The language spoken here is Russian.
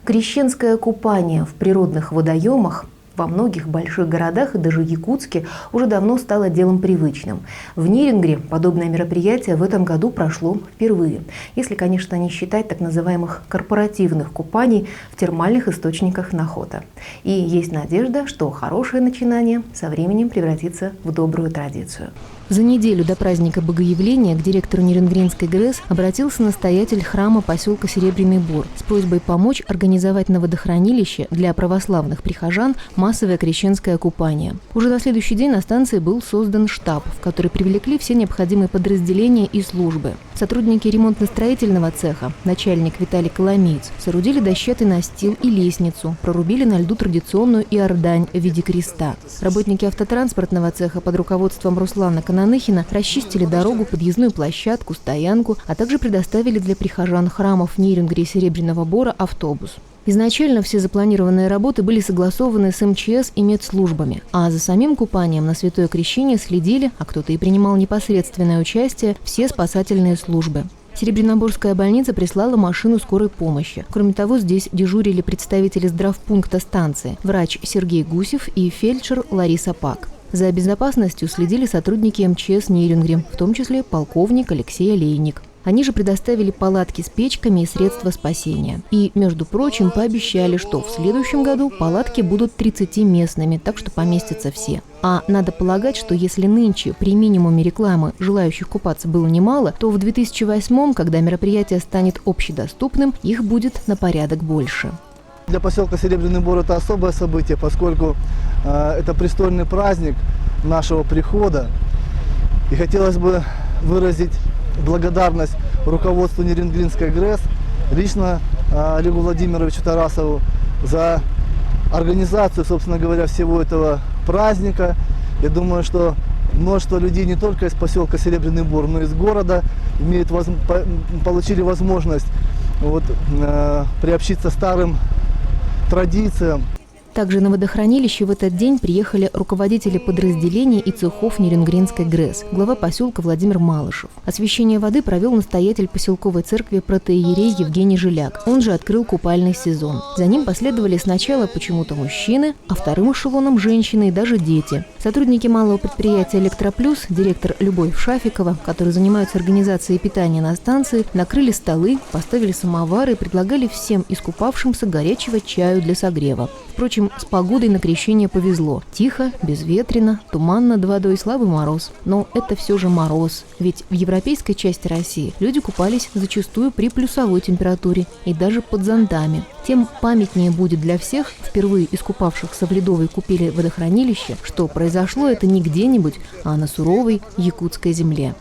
Крещенское купание в природных водоемах во многих больших городах и даже Якутске уже давно стало делом привычным. В Нерингре подобное мероприятие в этом году прошло впервые, если, конечно, не считать так называемых корпоративных купаний в термальных источниках Нахота. И есть надежда, что хорошее начинание со временем превратится в добрую традицию. За неделю до праздника Богоявления к директору Нерингринской ГРЭС обратился настоятель храма поселка Серебряный Бор с просьбой помочь организовать на водохранилище для православных прихожан массовое крещенское купание. Уже на следующий день на станции был создан штаб, в который привлекли все необходимые подразделения и службы. Сотрудники ремонтно-строительного цеха, начальник Виталий Коломеец, соорудили дощатый настил и лестницу, прорубили на льду традиционную иордань в виде креста. Работники автотранспортного цеха под руководством Руслана Кананыхина расчистили дорогу, подъездную площадку, стоянку, а также предоставили для прихожан храмов в Нерингре и Серебряного Бора автобус. Изначально все запланированные работы были согласованы с МЧС и медслужбами, а за самим купанием на Святое Крещение следили, а кто-то и принимал непосредственное участие, все спасательные службы. Серебряноборская больница прислала машину скорой помощи. Кроме того, здесь дежурили представители здравпункта станции, врач Сергей Гусев и фельдшер Лариса Пак. За безопасностью следили сотрудники МЧС Нерингре, в том числе полковник Алексей Олейник. Они же предоставили палатки с печками и средства спасения. И, между прочим, пообещали, что в следующем году палатки будут 30-местными, так что поместятся все. А надо полагать, что если нынче при минимуме рекламы желающих купаться было немало, то в 2008-м, когда мероприятие станет общедоступным, их будет на порядок больше. Для поселка Серебряный Бор это особое событие, поскольку это престольный праздник нашего прихода. И хотелось бы выразить благодарность руководству Нерингринской ГРЭС, лично Олегу Владимировичу Тарасову за организацию, собственно говоря, всего этого праздника. Я думаю, что множество людей не только из поселка Серебряный Бор, но и из города получили возможность приобщиться старым традициям. Также на водохранилище в этот день приехали руководители подразделений и цехов Нерингринской ГРЭС, глава поселка Владимир Малышев. Освящение воды провел настоятель поселковой церкви протоиерей Евгений Жиляк. Он же открыл купальный сезон. За ним последовали сначала почему-то мужчины, а вторым эшелоном женщины и даже дети. Сотрудники малого предприятия «Электроплюс», директор Любовь Шафикова, которые занимаются организацией питания на станции, накрыли столы, поставили самовары и предлагали всем искупавшимся горячего чаю для согрева. Впрочем, с погодой на крещение повезло. Тихо, безветренно, туман над водой, слабый мороз. Но это все же мороз. Ведь в европейской части России люди купались зачастую при плюсовой температуре и даже под зонтами. Тем памятнее будет для всех, впервые искупавшихся в ледовой купели водохранилища, что произошло это не где-нибудь, а на суровой якутской земле.